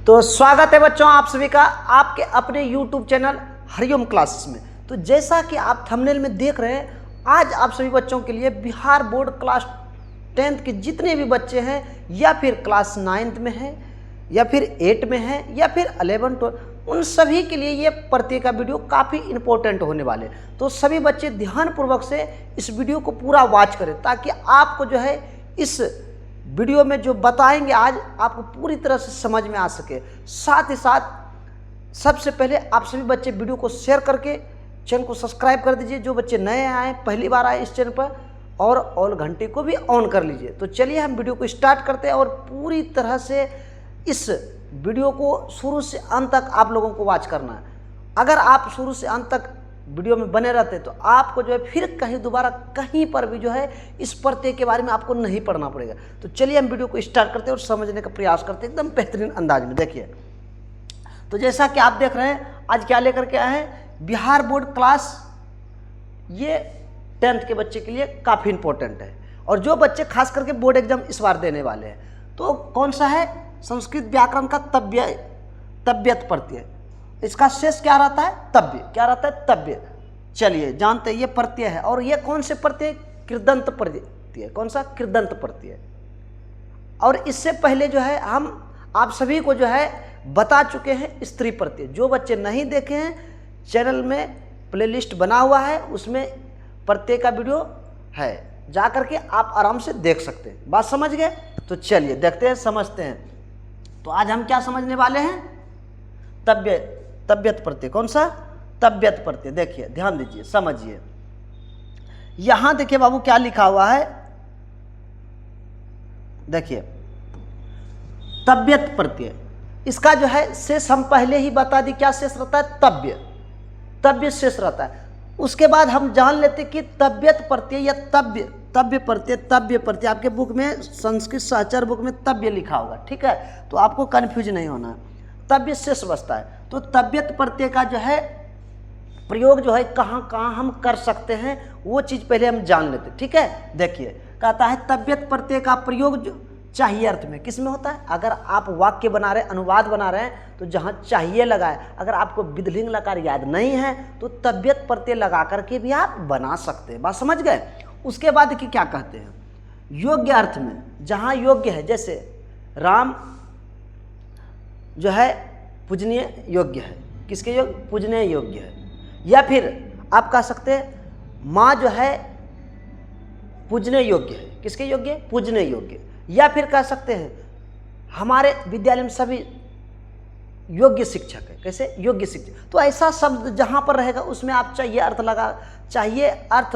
तो स्वागत है बच्चों आप सभी का आपके अपने YouTube चैनल हरिओम क्लासेस में। तो जैसा कि आप थंबनेल में देख रहे हैं, आज आप सभी बच्चों के लिए बिहार बोर्ड क्लास 10th के जितने भी बच्चे हैं या फिर क्लास 9th में हैं या फिर 8 में हैं या फिर 11 12, उन सभी के लिए ये प्रत्येक का वीडियो काफ़ी इंपॉर्टेंट होने वाले। तो सभी बच्चे ध्यानपूर्वक से इस वीडियो को पूरा वॉच करें ताकि आपको जो है इस वीडियो में जो बताएंगे आज आपको पूरी तरह से समझ में आ सके। साथ ही साथ सबसे पहले आप सभी बच्चे वीडियो को शेयर करके चैनल को सब्सक्राइब कर दीजिए। जो बच्चे नए आए पहली बार आए इस चैनल पर, और ऑल घंटे को भी ऑन कर लीजिए। तो चलिए हम वीडियो को स्टार्ट करते हैं और पूरी तरह से इस वीडियो को शुरू से अंत तक आप लोगों को वॉच करना है। अगर आप शुरू से अंत तक वीडियो में बने रहते तो आपको जो है फिर कहीं दोबारा कहीं पर भी जो है इस प्रत्येक के बारे में आपको नहीं पढ़ना पड़ेगा। तो चलिए हम वीडियो को स्टार्ट करते हैं और समझने का प्रयास करते हैं एकदम बेहतरीन अंदाज में। देखिए, तो जैसा कि आप देख रहे हैं आज क्या लेकर के आए हैं, बिहार बोर्ड क्लास ये 10th के बच्चे के लिए काफ़ी इंपॉर्टेंट है। और जो बच्चे खास करके बोर्ड एग्जाम इस बार देने वाले हैं, तो कौन सा है, संस्कृत व्याकरण का तव्यत प्रत्यय। इसका शेष क्या रहता है, तव्य। क्या रहता है, तव्य। चलिए जानते हैं ये प्रत्यय है। और ये कौन से प्रत्यय, कृदंत प्रत्यय। कौन सा, कृदंत प्रत्यय। और इससे पहले जो है हम आप सभी को जो है बता चुके हैं स्त्री प्रत्यय। जो बच्चे नहीं देखे हैं चैनल में प्लेलिस्ट बना हुआ है, उसमें प्रत्यय का वीडियो है, जा करके आप आराम से देख सकते हैं। बात समझ गए? तो चलिए देखते हैं, समझते हैं। तो आज हम क्या समझने वाले हैं, तव्यत प्रत्यय। कौन सा, तव्यत प्रत्यय। देखिए ध्यान दीजिए, समझिए। यहां देखिए बाबू क्या लिखा हुआ है, देखिए तव्यत प्रत्यय। इसका जो है शेष हम पहले ही बता दी, क्या शेष रहता है, तव्य शेष रहता है। उसके बाद हम जान लेते कि तव्यत प्रत्यय या तव्य प्रत्यय आपके बुक में संस्कृत सहचर बुक में तव्य लिखा होगा, ठीक है। तो आपको कंफ्यूज नहीं होना है, तव्य शेष बचता है। तो तव्यत प्रत्यय का जो है प्रयोग जो है कहाँ कहाँ हम कर सकते हैं वो चीज़ पहले हम जान लेते, ठीक है। देखिए कहता है तव्यत प्रत्यय का प्रयोग जो चाहिए अर्थ में किस में होता है। अगर आप वाक्य बना रहे हैं, अनुवाद बना रहे हैं, तो जहाँ चाहिए लगाए, अगर आपको विधिलिंग लकार याद नहीं है तो तव्यत प्रत्यय लगा करके भी आप बना सकते हैं। बात समझ गए? उसके बाद कि क्या कहते हैं, योग्य अर्थ में, जहाँ योग्य है, जैसे राम जो है पूजनीय योग्य है, किसके योग्य, पूजनीय योग्य है। या फिर आप कह सकते हैं माँ जो है पूजनीय योग्य है, किसके योग्य, पूजनीय योग्य। या फिर कह सकते हैं हमारे विद्यालय में सभी योग्य शिक्षक है, कैसे, योग्य शिक्षक। तो ऐसा शब्द जहाँ पर रहेगा उसमें आप चाहिए अर्थ लगा, चाहिए अर्थ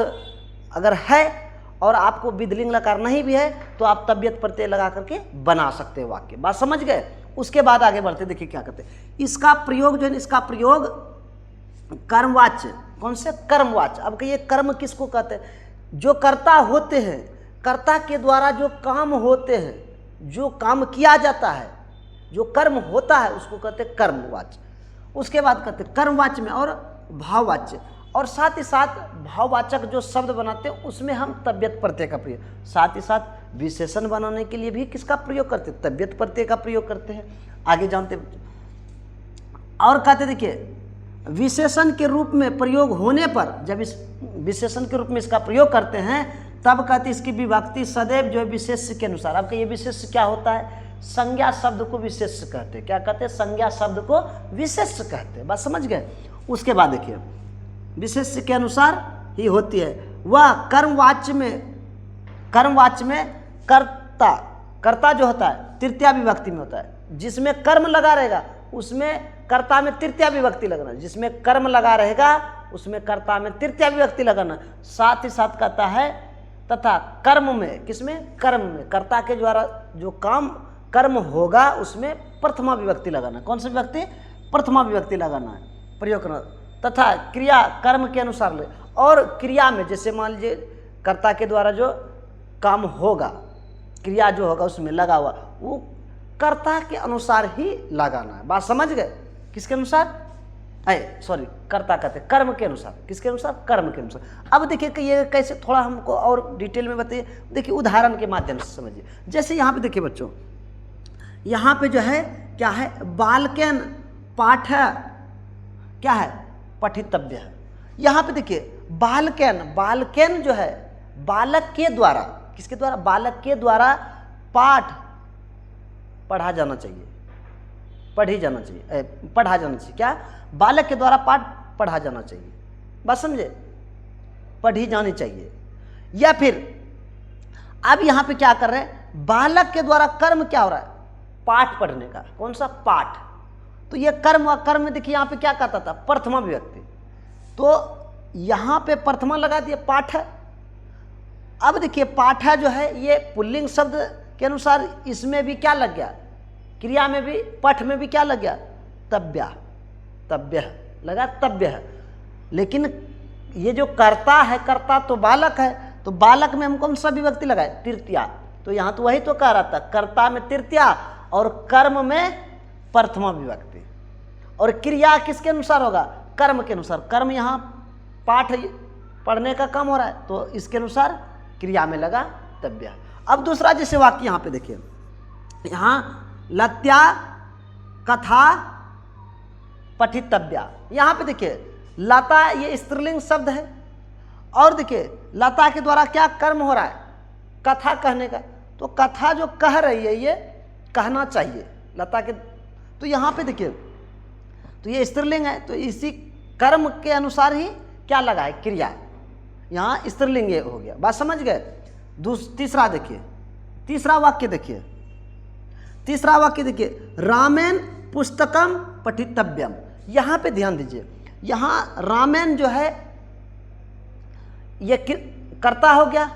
अगर है और आपको विधिलिंग लकार नहीं भी है तो आप तव्यत प्रत्यय लगा करके बना सकते हैं वाक्य। बात समझ गए? उसके बाद आगे बढ़ते, देखिए क्या कहते हैं, इसका प्रयोग जो है, इसका प्रयोग कर्मवाच्य। कौन से, कर्मवाच्य। अब कहिए कर्म किसको कहते हैं, जो कर्ता होते हैं, कर्ता के द्वारा जो काम होते हैं, जो काम किया जाता है, जो कर्म होता है उसको कहते हैं कर्मवाच्य। उसके बाद कहते हैं कर्मवाच्य में और भाववाच्य, और साथ ही साथ भाववाचक जो शब्द बनाते हैं उसमें हम तव्यत प्रत्यय का प्रयोग, साथ ही साथ विशेषण बनाने के लिए भी किसका प्रयोग करते हैं, तव्यत प्रत्यय का प्रयोग करते हैं। आगे जानते और कहते देखिए विशेषण के रूप में प्रयोग होने पर, जब इस विशेषण के रूप में इसका प्रयोग करते हैं तब कहते इसकी विभक्ति सदैव जो है विशेष के अनुसार। आपका ये विशेष क्या होता है, संज्ञा शब्द को विशेष कहते हैं। क्या कहते हैं, संज्ञा शब्द को विशेष कहते हैं। बात समझ गए? उसके बाद देखिए विशेष के अनुसार ही होती है वह कर्मवाच्य में कर्ता जो होता है तृतीया विभक्ति में होता है। जिसमें कर्म लगा रहेगा उसमें कर्ता में तृतीया विभक्ति लगाना, जिसमें कर्म लगा रहेगा उसमें कर्ता में तृतीया विभक्ति लगाना। साथ ही साथ कहता है तथा कर्म में, किसमें, कर्म में, कर्ता के द्वारा जो काम कर्म होगा उसमें प्रथमा विभक्ति लगाना। कौन सी विभक्ति, प्रथमा विभक्ति लगाना है, प्रयोग करना। तथा क्रिया कर्म के अनुसार ले, और क्रिया में जैसे मान लीजिए कर्ता के द्वारा जो काम होगा, क्रिया जो होगा उसमें लगा हुआ, वो कर्ता के अनुसार ही लगाना है। बात समझ गए? किसके अनुसार, सॉरी कर्ता कहते हैं कर्म के अनुसार, किसके अनुसार, कर्म के अनुसार। अब देखिए कि ये कैसे, थोड़ा हमको और डिटेल में बताइए। देखिए उदाहरण के माध्यम से समझिए। जैसे यहाँ पे देखिए बच्चों, यहाँ पे जो है क्या है, बालकेन पाठ है, क्या है, पठितव्य है। यहाँ पे देखिए बालकेन, बालकेन जो है बालक के द्वारा, किसके द्वारा, बालक के द्वारा पाठ पढ़ा जाना चाहिए, पढ़ी जाना चाहिए, पढ़ा जाना चाहिए, क्या, बालक के द्वारा पाठ पढ़ा जाना चाहिए, बात समझे, पढ़ी जानी चाहिए। या फिर अब यहाँ पे क्या कर रहे हैं, बालक के द्वारा कर्म क्या हो रहा है, पाठ पढ़ने का, कौन सा, पाठ। तो ये कर्म व कर्म में देखिए यहाँ पे क्या कहता था, प्रथमा विभक्ति, तो यहाँ पे प्रथमा लगा दिया, पाठ है। अब देखिए पाठ है जो है ये पुल्लिंग शब्द के अनुसार इसमें भी क्या लग गया, क्रिया में भी, पठ में भी क्या लग गया, तव्या, तव्य लगा, तव्य है। लेकिन ये जो कर्ता है, कर्ता तो बालक है, तो बालक में हम कौन सा विभक्ति लगाए, तृतीया। तो यहाँ तो वही तो कह रहा था, कर्ता में तृतीया और कर्म में प्रथमा विभक्ति, और क्रिया किसके अनुसार होगा, कर्म के अनुसार। कर्म यहाँ पाठ पढ़ने का काम हो रहा है, तो इसके अनुसार क्रिया में लगा तव्य। अब दूसरा जैसे वाक्य यहाँ पे देखिए, यहाँ लत्या कथा पठितव्या, यहाँ पे देखिए लता ये स्त्रीलिंग शब्द है, और देखिए लता के द्वारा क्या कर्म हो रहा है, कथा कहने का, तो कथा जो कह रही है ये कहना चाहिए लता के, तो यहाँ पे देखिए तो ये स्त्रीलिंग है, तो इसी कर्म के अनुसार ही क्या लगा है, क्रिया, यहाँ स्त्रीलिंग ये हो गया, बात समझ गए। तीसरा देखिए, तीसरा वाक्य देखिए, तीसरा वाक्य देखिए, रामेण पुस्तकम पठितव्यम। यहाँ पे ध्यान दीजिए, यहाँ रामेण जो है ये कर्ता हो गया,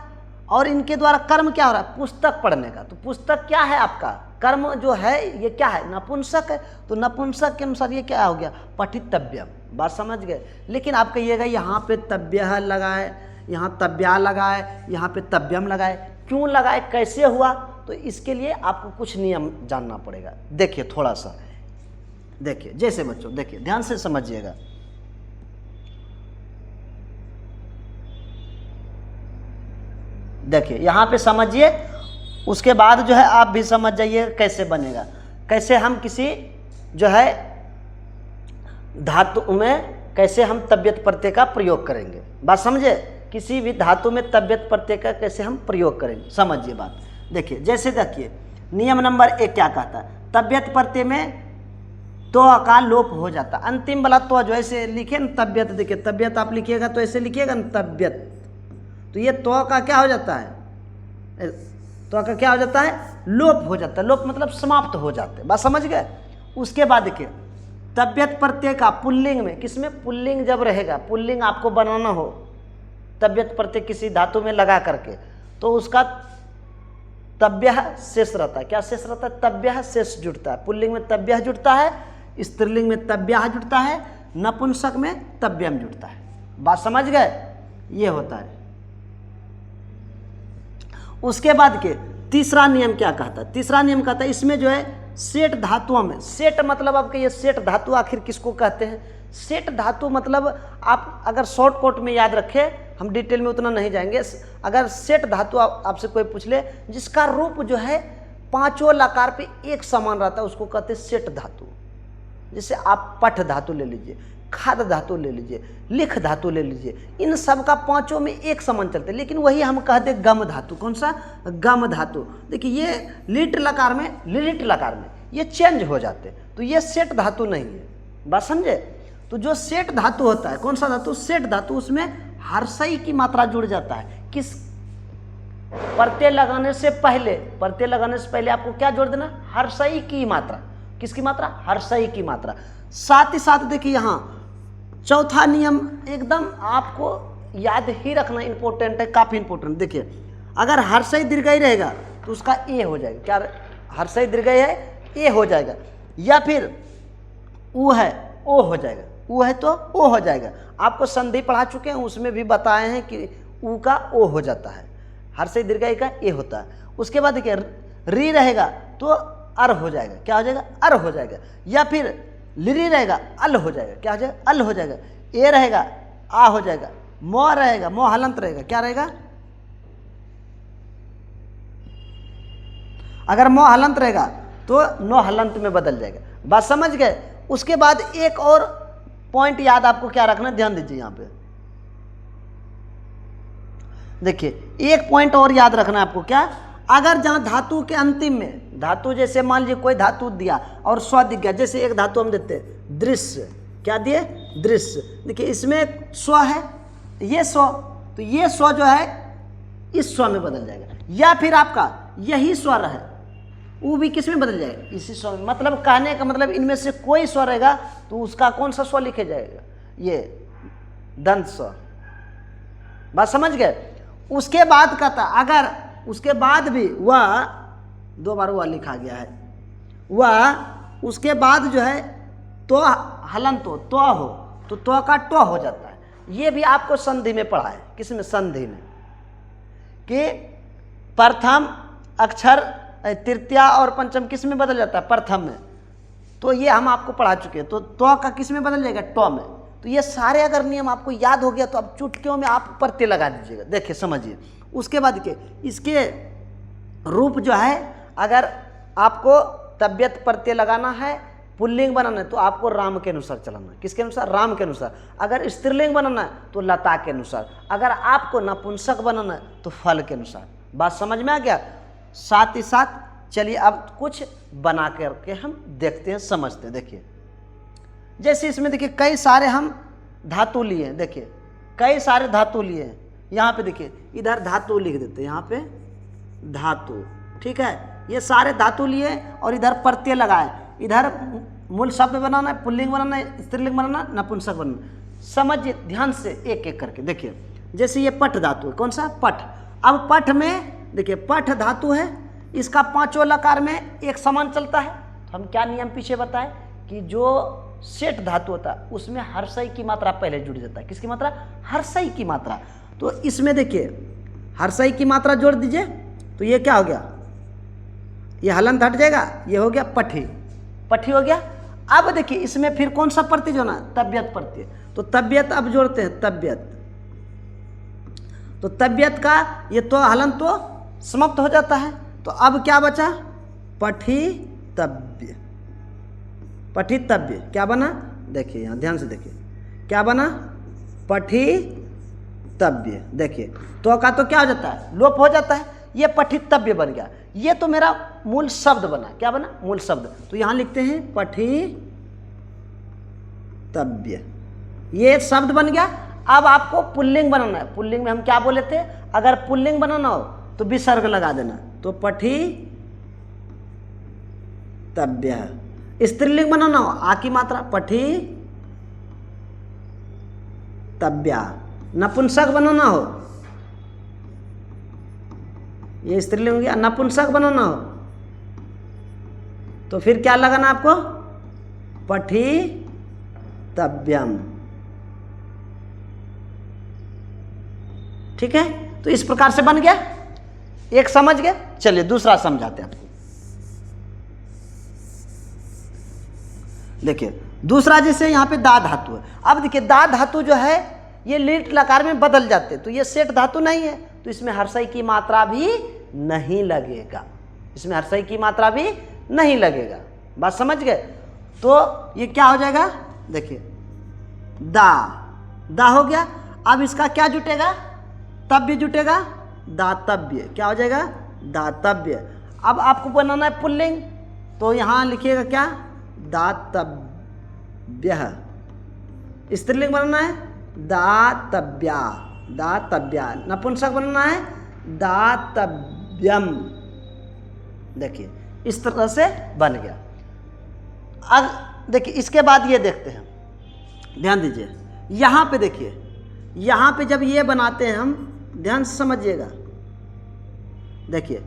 और इनके द्वारा कर्म क्या हो रहा है, पुस्तक पढ़ने का। तो पुस्तक क्या है आपका, कर्म जो है ये क्या है, नपुंसक है, तो नपुंसक के अनुसार ये क्या हो गया, पठितव्यम, बात समझ गए। लेकिन आप कहिएगा यहाँ पे तव्य लगाए, यहाँ तव्या लगाए, यहाँ पे तव्यम लगाए, क्यों लगाए, कैसे हुआ, तो इसके लिए आपको कुछ नियम जानना पड़ेगा। देखिए थोड़ा सा देखिए, जैसे बच्चों देखिए ध्यान से समझिएगा, देखिए यहाँ पे समझिए, उसके बाद जो है आप भी समझ जाइए कैसे बनेगा, कैसे हम किसी जो है धातु में कैसे हम तव्यत प्रत्यय का प्रयोग करेंगे, बात समझे, किसी भी धातु में तव्यत प्रत्यय का कैसे हम प्रयोग करेंगे, समझिए बात। देखिए जैसे देखिए नियम नंबर 1 क्या कहता है, तव्यत प्रत्यय में तो का लोप हो जाता, अंतिम वाला तो जो ऐसे लिखे न तव्यत, देखिए तव्यत आप लिखिएगा तो ऐसे लिखिएगा न तव्यत, तो ये तो का क्या हो जाता है, तो का क्या हो जाता है, लोप हो जाता है, लोप मतलब समाप्त हो जाते हैं, बात समझ गए। उसके बाद देखिए तव्यत प्रत्यय का पुल्लिंग में, किसमें, पुल्लिंग जब रहेगा, पुल्लिंग आपको बनाना हो तव्यत प्रत्यय किसी धातु में लगा करके, तो उसका तव्य शेष रहता है, क्या शेष रहता है, तव्य शेष जुड़ता है, पुल्लिंग में तव्य जुड़ता है, स्त्रीलिंग में तव्य जुड़ता है, नपुंसक में तव्यम जुड़ता है, बात समझ गए, ये होता है। उसके बाद के तीसरा नियम क्या कहता है, तीसरा नियम कहता है इसमें जो है सेठ धातुओं में, सेठ मतलब आपके ये सेठ धातु आखिर किसको कहते हैं, सेठ धातु मतलब आप अगर शॉर्टकट में याद रखें, हम डिटेल में उतना नहीं जाएंगे। अगर सेठ धातु आपसे कोई पूछ ले जिसका रूप जो है पांचों लकार पे एक समान रहता है, उसको कहते हैं सेठ धातु। जैसे आप पठ धातु ले लीजिए, खाद धातु ले लीजिए, लिख धातु ले लीजिए, इन सब का पांचों में एक समान चलते हैं, लेकिन वही हम कहते हैं गम धातु। कौन सा, गम धातु। देखिए ये लिट लकार में, लिट लकार में ये चेंज हो जाते हैं, तो ये सेठ धातु नहीं है, बात समझे। तो जो सेठ धातु होता है, कौन सा धातु, सेठ धातु, उसमें हर्षई की मात्रा जुड़ जाता है। किस, प्रत्यय लगाने से पहले, प्रत्यय लगाने से पहले आपको क्या जोड़ देना, हर्षई की मात्रा। किसकी मात्रा, हर्षई की मात्रा। साथ ही साथ देखिए यहाँ चौथा नियम एकदम आपको याद ही रखना, इंपॉर्टेंट है, काफी इंपॉर्टेंट। देखिए अगर हर्षई दीर्घई रहेगा तो उसका ए हो जाएगा, क्या हर्षई दीर्घई है, ए हो जाएगा, या फिर ऊ है, ओ हो जाएगा, ऊ है तो ओ हो जाएगा। आपको संधि पढ़ा चुके हैं, उसमें भी बताए हैं कि ऊ का ओ हो जाता है, हर्षई दीर्घई का ए होता है। उसके बाद देखिए री रहेगा तो अर हो जाएगा, क्या हो जाएगा, अर हो जाएगा, या फिर लिरी रहेगा अल हो जाएगा, क्या हो जाएगा, अल हो जाएगा। ए रहेगा आ हो जाएगा, मो रहेगा, मो हलंत रहेगा, क्या रहेगा, अगर मो हलंत रहेगा तो नो हलंत में बदल जाएगा। बात समझ गए। उसके बाद एक और पॉइंट याद आपको क्या रखना, ध्यान दीजिए यहाँ पे देखिए, एक पॉइंट और याद रखना आपको, क्या, अगर जहाँ धातु के अंतिम में धातु, जैसे मान लीजिए कोई धातु दिया और स्व दिख गया, जैसे एक धातु हम देते हैं दृश्य, क्या दिए, दृश्य, देखिए इसमें स्व है, ये स्व, तो ये स्व जो है इस स्व में बदल जाएगा, या फिर आपका यही स्वर है वो भी किस में बदल जाएगा, इसी स्व में। मतलब कहने का मतलब इनमें से कोई स्वर रहेगा तो उसका कौन सा स्व लिखे जाएगा, ये दंत स्व। बात समझ गए। उसके बाद कहता अगर उसके बाद भी वह, दो बार वह लिखा गया है, वह उसके बाद जो है तो हलंत हो, तो का टो हो जाता है। ये भी आपको संधि में पढ़ा है, किसमें, संधि में, कि प्रथम अक्षर तृतीया और पंचम किस में बदल जाता है, प्रथम में। तो ये हम आपको पढ़ा चुके हैं। तो का किस में बदल जाएगा, टो में। तो ये सारे अगर नियम आपको याद हो गया तो अब चुटकियों में आप प्रत्यय लगा दीजिएगा। देखिए समझिए। उसके बाद के इसके रूप जो है, अगर आपको तबियत प्रत्यय लगाना है, पुल्लिंग बनाना है, तो आपको राम के अनुसार चलाना है। किसके अनुसार, राम के अनुसार। अगर स्त्रीलिंग बनाना है तो लता के अनुसार। अगर आपको नपुंसक बनाना है तो फल के अनुसार। बात समझ में आ गया। साथ ही साथ चलिए अब कुछ बना करके हम देखते हैं, समझते हैं। देखिए जैसे इसमें देखिए कई सारे हम धातु लिए हैं, देखिए कई सारे धातु लिए हैं। यहाँ पे देखिए इधर धातु लिख देते हैं, यहाँ पे धातु, ठीक है। ये सारे धातु लिए और इधर प्रत्यय लगाए। इधर मूल शब्द बनाना है, पुल्लिंग बनाना है, स्त्रीलिंग बनाना है, नपुंसक बनाना है। समझिए ध्यान से एक एक करके। देखिए जैसे ये पठ धातु है, कौन सा, पठ। अब पठ में देखिए पठ धातु है, इसका पांचों लकार में एक समान चलता है। तो हम क्या नियम पीछे बताए कि जो सेठ धातु होता है उसमें हर्षई की मात्रा पहले जुड़ जाता है। किसकी मात्रा, हर्षई की मात्रा। तो इसमें देखिए हर्षई की मात्रा जोड़ दीजिए तो ये क्या हो गया, ये हलंत हट जाएगा, ये हो गया पठी, पठी हो गया। अब देखिए इसमें फिर कौन सा प्रत्यय जो ना, तबियत प्रत्यय। तो तबियत अब जोड़ते हैं, तबियत। तो तबियत का ये तो हलंत तो समाप्त हो जाता है। तो अब क्या बचा, पठितव्य, पठितव्य क्या बना, देखिए यहाँ ध्यान से देखिए क्या बना, पठितव्य। देखिए तो का तो क्या हो जाता है, लोप हो जाता है, ये पठितव्य बन गया। ये तो मेरा मूल शब्द बना, क्या बना, मूल शब्द। तो यहाँ लिखते हैं पठितव्य, ये शब्द बन गया। अब आपको पुल्लिंग बनाना है। पुल्लिंग में हम क्या बोले थे, अगर पुल्लिंग बनाना हो तो विसर्ग लगा देना, तो पठितव्य। स्त्रीलिंग बनाना हो, आ की मात्रा, पठितव्या। नपुंसक बनाना हो, ये स्त्रीलिंग हो गया। नपुंसक बनाना हो तो फिर क्या लगाना आपको, पठितव्यम, ठीक है। तो इस प्रकार से बन गया, एक समझ गए। चलिए दूसरा समझाते हैं आपको। देखिए दूसरा जैसे यहाँ पे दा धातु है। अब देखिए दा धातु जो है ये लीट लकार में बदल जाते हैं, तो ये सेठ धातु नहीं है, तो इसमें हर्षई की मात्रा भी नहीं लगेगा, इसमें हर्षई की मात्रा भी नहीं लगेगा। बात समझ गए। तो ये क्या हो जाएगा, देखिए दा, दा हो गया। अब इसका क्या जुटेगा, तव्य जुटेगा, दातव्य। क्या हो जाएगा, दातव्य। अब आपको बनाना है पुल्लिंग, तो यहाँ लिखिएगा क्या, दातव्य। स्त्रीलिंग बनाना है, दातव्या, दातव्या। नपुंसक बनाना है, दातव्यम। देखिए इस तरह से बन गया। अब देखिए इसके बाद ये देखते हैं, ध्यान दीजिए। यहाँ पे देखिए, यहाँ पे जब ये बनाते हैं हम, ध्यान से समझिएगा। देखिए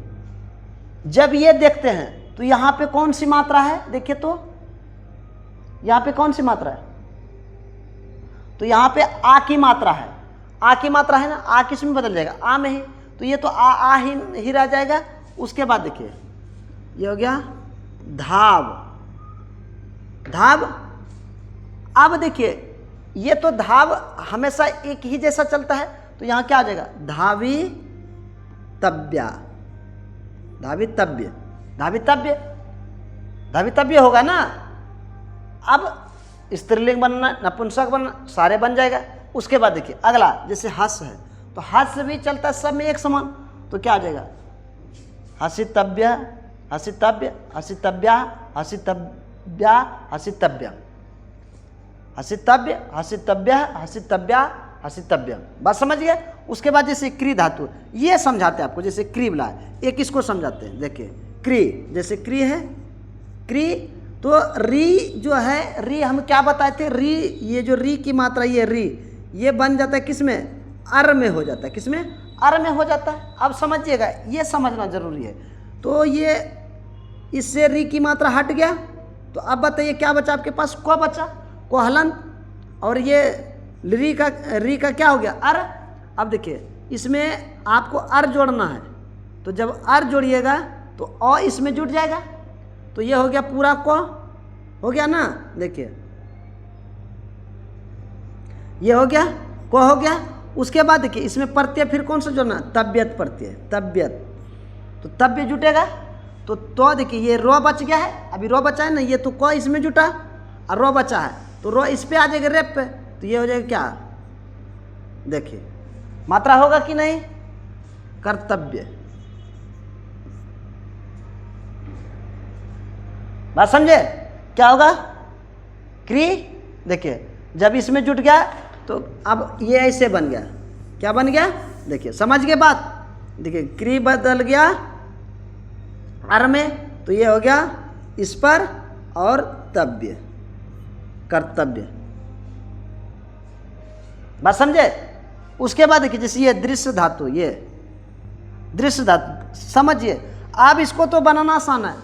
जब ये देखते हैं तो यहाँ पे कौन सी मात्रा है, देखिए तो यहाँ पे कौन सी मात्रा है, तो यहाँ पे आ की मात्रा है, आ की मात्रा है ना, आ किस में बदल जाएगा, आ में ही। तो ये तो आ ही रह जाएगा। उसके बाद देखिए ये हो गया धाव, धाव। अब देखिए ये तो धाव हमेशा एक ही जैसा चलता है, तो यहाँ क्या आ जाएगा, धावितव्या, धावितव्य, धावितव्य। धावितव्य होगा ना। अब स्त्रीलिंग बनना, नपुंसक बनना, सारे बन जाएगा। उसके बाद देखिए अगला, जैसे हस है तो हस भी चलता है सब में एक समान, तो क्या आ जाएगा? हसितव्य, हसितव्य, हसितव्या, हसितव्या, हसितव्यम, हसितव्य, हसितव्य, हसितव्या, हसितव्यम। बात समझ गए? उसके बाद जैसे क्री धातु, ये समझाते हैं आपको, जैसे क्री बोला है, एक इसको समझाते हैं। देखिए क्री, जैसे क्री है, क्री तो री जो है, री हम क्या बताए थे, री, ये जो री की मात्रा, ये री, ये बन जाता है किस में? अर में हो जाता है। किस में? अर में हो जाता है। अब समझिएगा, ये समझना जरूरी है। तो ये इससे री की मात्रा हट गया, तो अब बताइए क्या बचा आपके पास? को बचा, को हलंत, और ये री का क्या हो गया? अर। अब देखिए इसमें आपको अर जोड़ना है, तो जब अर जोड़िएगा तो अ इसमें जुड़ जाएगा, तो ये हो गया पूरा को, हो गया ना। देखिए ये हो गया, को हो गया। उसके बाद देखिए इसमें प्रत्यय फिर कौन सा जोड़ना? तबियत प्रत्यय, तबियत, तो तब्य जुटेगा। तो देखिए ये रो बच गया है, अभी रो बचा है ना, ये तो को इसमें जुटा और रो बचा है, तो रो इस पे आ जाएगा, रेप पे, तो ये हो जाएगा क्या? देखिए मात्रा होगा कि नहीं? कर्तव्य। बात समझे? क्या होगा? क्री। देखिए जब इसमें जुट गया तो अब ये ऐसे बन गया, क्या बन गया? देखिए समझ गए बात? देखिए क्री बदल गया अर में, तो ये हो गया इस पर और तव्य, कर्तव्य। बात समझे? उसके बाद देखिए जैसे ये दृश्य धातु, ये दृश्य धातु समझिए। अब इसको तो बनाना आसान है,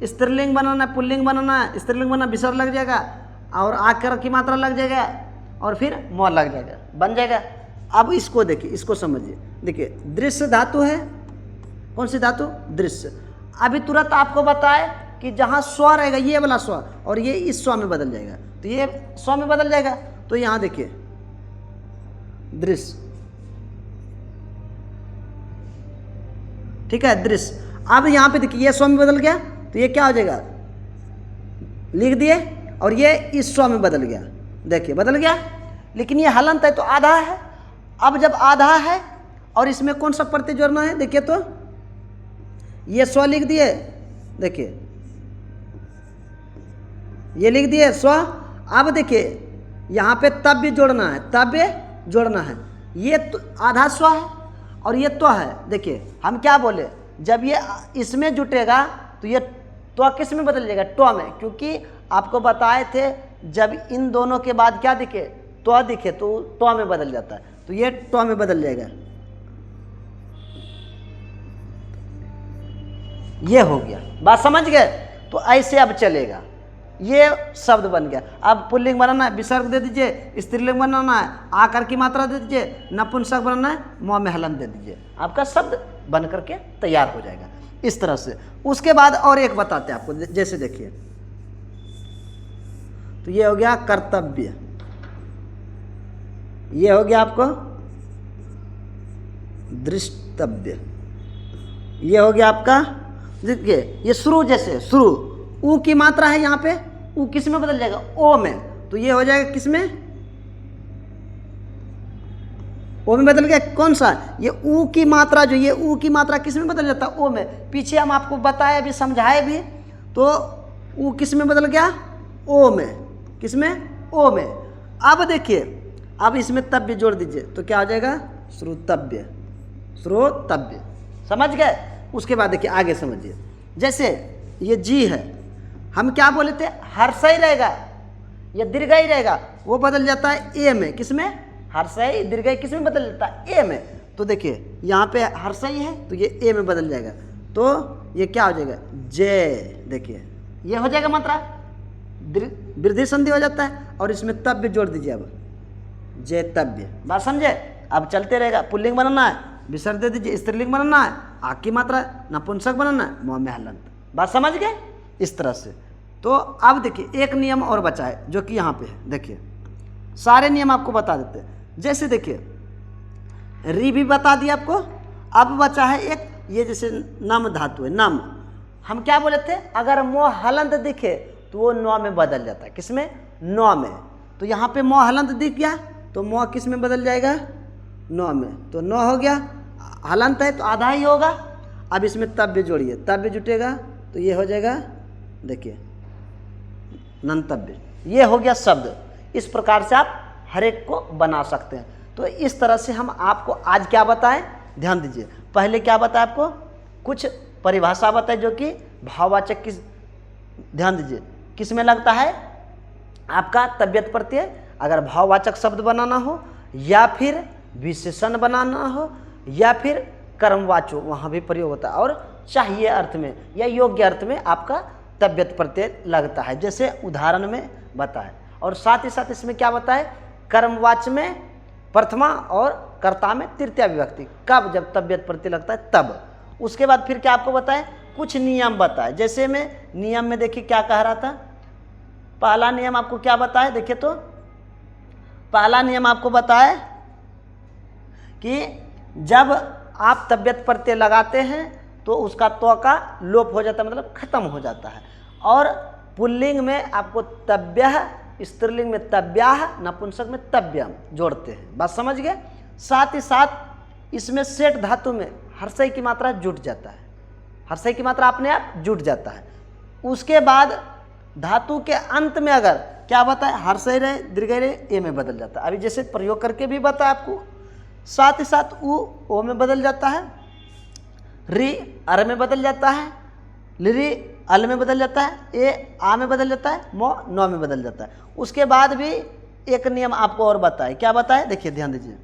स्त्रीलिंग बनाना है, पुल्लिंग बनाना है। स्त्रीलिंग बनाना विसर्ग लग जाएगा और आकर की मात्रा लग जाएगा और फिर म लग जाएगा, बन जाएगा। अब इसको देखिए, इसको समझिए। देखिए दृश्य धातु है, कौन सी धातु? दृश्य। अभी तुरंत आपको बताए कि जहाँ स्व रहेगा ये वाला स्व, और ये इस स्व में बदल जाएगा, तो ये स्व में बदल जाएगा। तो यहाँ देखिए दृश्य, ठीक है, दृश्य। अब यहाँ पे देखिए ये स्व में बदल गया, तो ये क्या हो जाएगा? लिख दिए, और ये इस स्व में बदल गया। देखिए बदल गया, लेकिन ये हलंत है तो आधा है। अब जब आधा है और इसमें कौन सा प्रत्यय जोड़ना है? देखिए तो ये स्व लिख दिए, देखिए ये लिख दिए स्व। अब देखिए यहाँ पे तव्य जोड़ना है, तव्य जोड़ना है। ये तो आधा स्व है और ये तो है। देखिए हम क्या बोले, जब ये इसमें जुटेगा तो ये तो किस में बदल जाएगा? टो में, क्योंकि आपको बताए थे जब इन दोनों के बाद क्या दिखे? तो दिखे, तो टो में बदल जाता है, तो ये टो में बदल जाएगा। ये हो गया, बात समझ गए? तो ऐसे अब चलेगा, ये शब्द बन गया। अब पुल्लिंग बनाना है, विसर्ग दे दीजिए। स्त्रीलिंग बनाना है, आकार की मात्रा दे दीजिए। नपुंसक बनाना है, म में हलन दे दीजिए। आपका शब्द बन करके तैयार हो जाएगा इस तरह से। उसके बाद और एक बताते हैं आपको, जैसे देखिए तो ये हो गया कर्तव्य, ये हो गया आपको दृष्टव्य, ये हो गया आपका, देखिए ये शुरू, जैसे शुरू ऊ की मात्रा है यहाँ पे, ऊ किस में बदल जाएगा? ओ में, तो ये हो जाएगा किस में? ओ में बदल गया। कौन सा? ये ऊ की मात्रा, जो ये ऊ की मात्रा किस में बदल जाता है? ओ में। पीछे हम आपको बताए भी, समझाए भी, तो ऊ किस में बदल गया? ओ में। किस में? ओ में। अब देखिए, अब इसमें तव्य जोड़ दीजिए, तो क्या हो जाएगा? श्रोतव्य, श्रोतव्य। समझ गए? उसके बाद देखिए आगे समझिए, जैसे ये जी है, हम क्या बोले थे? हर्षई रहेगा या दीर्घई रहेगा, वो बदल जाता है ए में। किस में? हर्षई दीर्घई किस में बदल जाता है? ए में। तो देखिए यहाँ पे हर्षई है तो ये ए में बदल जाएगा, तो ये क्या हो जाएगा? जय। देखिए ये हो जाएगा मात्रा, वृद्धि संधि हो जाता है, और इसमें तव्य जोड़ दीजिए। अब जयतव्य। बात समझे? अब चलते रहेगा। पुल्लिंग बनाना है, विसर्ग दे दीजिए। स्त्रीलिंग बनाना है, आग की मात्रा। नपुंसक बनाना है, म में हलंत। बात समझ गए? इस तरह से। तो अब देखिए एक नियम और बचा है जो कि यहाँ पे है। देखिए सारे नियम आपको बता देते हैं। जैसे देखिए री भी बता दिया आपको, अब बचा है एक, ये जैसे नम धातु है, नम। हम क्या बोले थे, अगर मो हलंत दिखे तो वो नौ में बदल जाता है। किसमें? नौ में। तो यहाँ पे मो हलंत दिख गया तो मो किस में बदल जाएगा? नौ में। तो नौ हो गया, हलंत है तो आधा ही होगा। अब इसमें तव्य जोड़िए, तव्य जुटेगा तो ये हो जाएगा, देखिए नंतव्य। ये हो गया शब्द। इस प्रकार से आप हर एक को बना सकते हैं। तो इस तरह से हम आपको आज क्या बताएं, ध्यान दीजिए। पहले क्या बताया आपको, कुछ परिभाषा बताए जो कि भाववाचक किस, ध्यान दीजिए, किस में लगता है? आपका तबियत प्रत्यय अगर भाववाचक शब्द बनाना हो या फिर विशेषण बनाना हो या फिर कर्मवाचक, वहाँ भी प्रयोग होता है। और चाहिए अर्थ में या योग्य अर्थ में आपका तबियत प्रत्यय लगता है, जैसे उदाहरण में बताए। और साथ ही साथ इसमें क्या बताए, कर्मवाच में प्रथमा और कर्ता में तृतीया विभक्ति, कब जब तबियत प्रत्यय लगता है तब। उसके बाद फिर क्या आपको बताए, कुछ नियम बताए। जैसे में नियम में देखिए क्या कह रहा था, पहला नियम आपको क्या बताए, देखिए तो पहला नियम आपको बताए कि जब आप तबियत प्रत्यय लगाते हैं तो उसका तो का लोप हो जाता है, मतलब खत्म हो जाता है। और पुल्लिंग में आपको तव्यः, स्त्रीलिंग में तव्याः, नपुंसक में तव्यम जोड़ते हैं। बात समझ गए? साथ ही साथ इसमें सेठ धातु में हर्षई की मात्रा जुट जाता है, हर्षई की मात्रा अपने आप जुट जाता है। उसके बाद धातु के अंत में अगर क्या बताए, हर्षई रहे दीर्घई रहे ए में बदल जाता है। अभी जैसे प्रयोग करके भी बताया आपको। साथ ही साथ उ ओ में बदल जाता है, री अर में बदल जाता है, लिरी अल में बदल जाता है, ए आ में बदल जाता है, मो नौ में बदल जाता है। उसके बाद भी एक नियम आपको और बताए, क्या बताए, देखिए ध्यान दीजिए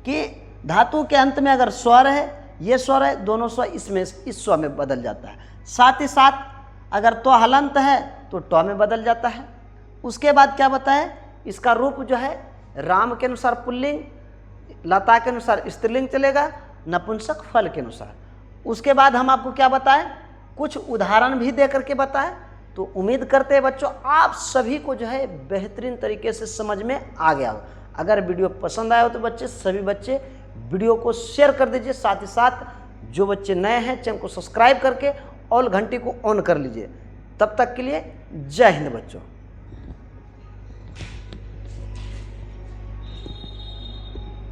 कि धातु के अंत में अगर स्वर है, ये स्वर है, दोनों स्वर इसमें इस स्वर में बदल जाता है। साथ ही साथ अगर तो हलंत है तो टॉ में बदल जाता है। उसके बाद क्या बताए, इसका रूप जो है राम के अनुसार पुल्लिंग, लता के अनुसार स्त्रीलिंग चलेगा, नपुंसक फल के अनुसार। उसके बाद हम आपको क्या बताएं, कुछ उदाहरण भी दे करके बताएं। तो उम्मीद करते हैं बच्चों आप सभी को जो है बेहतरीन तरीके से समझ में आ गया हो। अगर वीडियो पसंद आया हो तो बच्चे, सभी बच्चे वीडियो को शेयर कर दीजिए। साथ ही साथ जो बच्चे नए हैं चैनल को सब्सक्राइब करके ऑल घंटी को ऑन कर लीजिए। तब तक के लिए जय हिंद बच्चों।